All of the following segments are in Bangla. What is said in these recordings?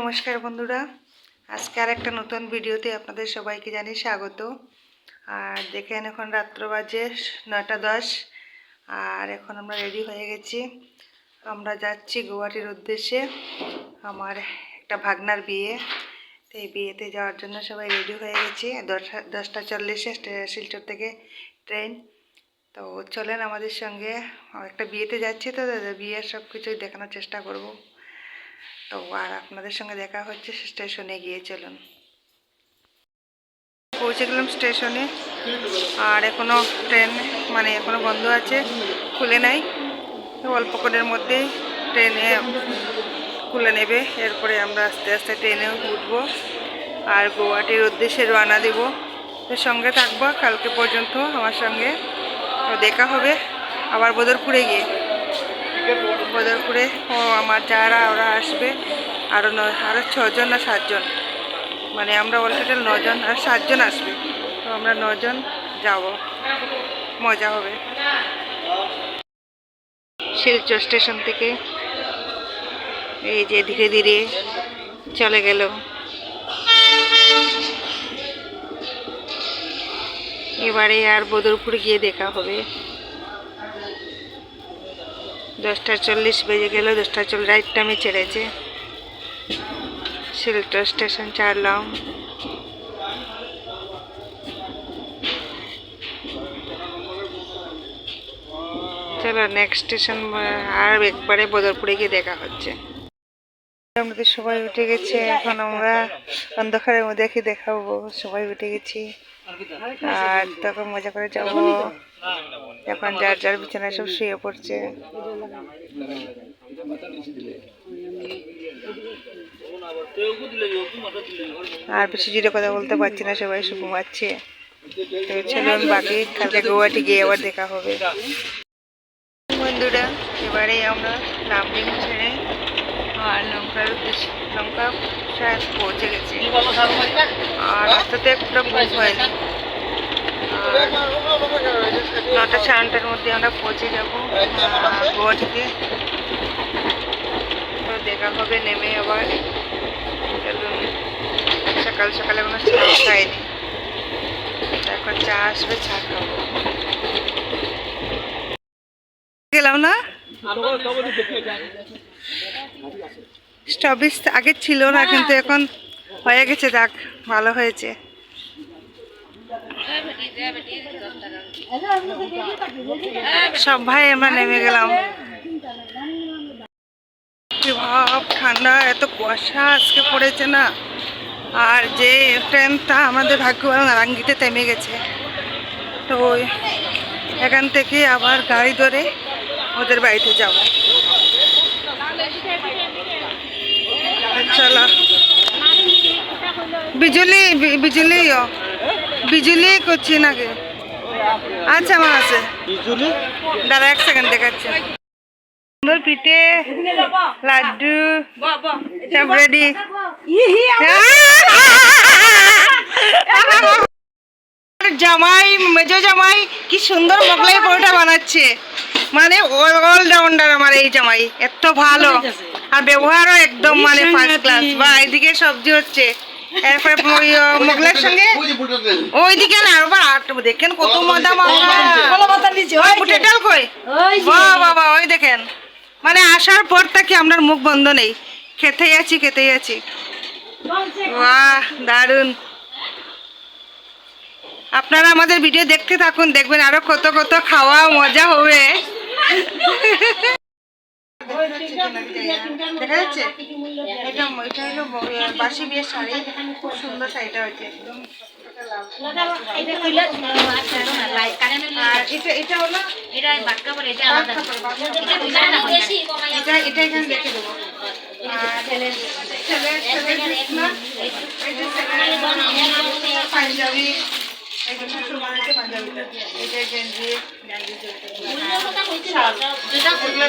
নমস্কার বন্ধুরা, আজকে আর একটা নতুন ভিডিওতে আপনাদের সবাইকে জানাই স্বাগত। আর দেখেন এখন রাত্র বাজে 9:10 আর এখন আমরা রেডি হয়ে গেছি। আমরা যাচ্ছি গুয়াহাটির উদ্দেশ্যে। আমার একটা ভাগনার বিয়ে, তো এই বিয়েতে যাওয়ার জন্য সবাই রেডি হয়ে গেছি। 10:40-এ শিলচর থেকে ট্রেন। তো চলেন আমাদের সঙ্গে, একটা বিয়েতে যাচ্ছি, তো বিয়ের সব কিছুই দেখানোর চেষ্টা করব। তো আর আপনাদের সঙ্গে দেখা হচ্ছে স্টেশনে গিয়ে। চলুন, পৌঁছে গেলাম স্টেশনে। আর এখনও ট্রেন এখনও বন্ধ আছে, খুলে নাই। অল্পক্ষণের মধ্যেই ট্রেনে খুলে নেবে। এরপরে আমরা আস্তে আস্তে ট্রেনে উঠবো আর গুয়াহাটির উদ্দেশ্যে রওনা দেব। তো সঙ্গে থাকবো কালকে পর্যন্ত আমার সঙ্গে। তো দেখা হবে আবার বদরপুরে গিয়ে। বদরপুরে আমার যারা ওরা আসবে, আরও 6 জন না 7 জন, আমরা অল টোটাল 9 জন, আর 7 জন আসবে। তো আমরা 9 জন যাব, মজা হবে। শিলচর স্টেশন থেকে এই যে ধীরে ধীরে চলে গেল। এবারে আর বদরপুর গিয়ে দেখা হবে। 10:40 বেজে গেল। 10:40 রাইট টাইমে ছেড়েছে। শিলচর স্টেশন ছাড়লাম। চলো নেক্সট স্টেশন আর একবারে বদরপুরে গিয়ে দেখা হচ্ছে। আমাদের সবাই উঠে গেছে। এখন আমরা অন্ধকারের মধ্যে কি দেখাবো, সবাই উঠে গেছি আর তখন মজা করে যাব। এখন যার যার বিছানায় সব শুয়ে পড়ছে। আর বেশি জোরে কথা বলতে পারছি না, সবাই শুধু ঘুমাচ্ছে। চলুন বাকি কালকে গুয়াহাটি গিয়ে আবার দেখা হবে। বন্ধুরা, এবারে আমরা লামডিং ছেড়ে আর লঙ্কার উদ্দেশ্যে লঙ্কা শায়দ পৌঁছে গেছি। আর রাস্তাতে একটা বুক হয়নি। 9টা 9:30-টার মধ্যে আমরা পৌঁছে যাবো গুয়াহাটিতে। তো দেখা হবে নেমে আবার। সকাল সকাল কোনো চা খাইনি, এখন চা আসবে, চা খাবো। গেলাম না, স্টপেজ আগে ছিল না, কিন্তু এখন হয়ে গেছে। যাক, ভালো হয়েছে। সব ভাই আমরা নেমে গেলাম। ভাব ঠান্ডা, এত কুয়াশা আজকে পড়েছে না। আর যে ট্রেনটা আমাদের ভাগ্য ভালো নারাঙ্গিতে থেমে গেছে। তো এখান থেকে আবার গাড়ি ধরে ওদের বাড়িতে যাব। চলো, বিজুলি বিজুলি বিজুলি করছি নাকি? আচ্ছা, আমার আছে। দাদা 1 সেকেন্ড দেখাচ্ছে। সুন্দর পিঠে, লাড্ডু সব রেডি। জামাই, মেজো জামাই কি সুন্দর মোগলাই পরোটা বানাচ্ছে। অলরাউন্ডার আমার এই জামাই, এত ভালো। আর ব্যবহারও একদম ফার্স্ট ক্লাস। বা এইদিকে সবজি হচ্ছে, এরপরে মোগলাইয়ের সঙ্গে ওইদিকে না আবার দেখেন কত মজা ডাল কই। বাবা, ওই দেখেন, আসার পর থেকে আপনার মুখ বন্ধ নেই, খেতেই আছি। বাহ, দারুন। আপনারা আমাদের ভিডিও দেখতে থাকুন, দেখবেন আরো কত কত খাওয়া মজা হবে। দেখা যাচ্ছে, এটা হলো বাসি বিয়ের শাড়ি। খুব সুন্দর শাড়িটা হয়েছে, একদম। এটা হলো এটা এখানে দেখে দেবো। পাঞ্জাবি,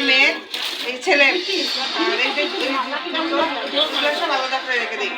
মেয়ে, এই ছেলে, সব আলাদা করে রেখে দিই।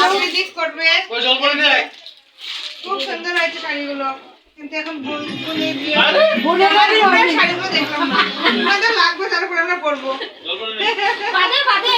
আপনি দিক করবে। খুব সুন্দর হয়েছে শাড়িগুলো, কিন্তু এখন বোনের শাড়িগুলো দেখলাম না, আমাদের লাগবে তারপরে আমরা পরবো। বাদে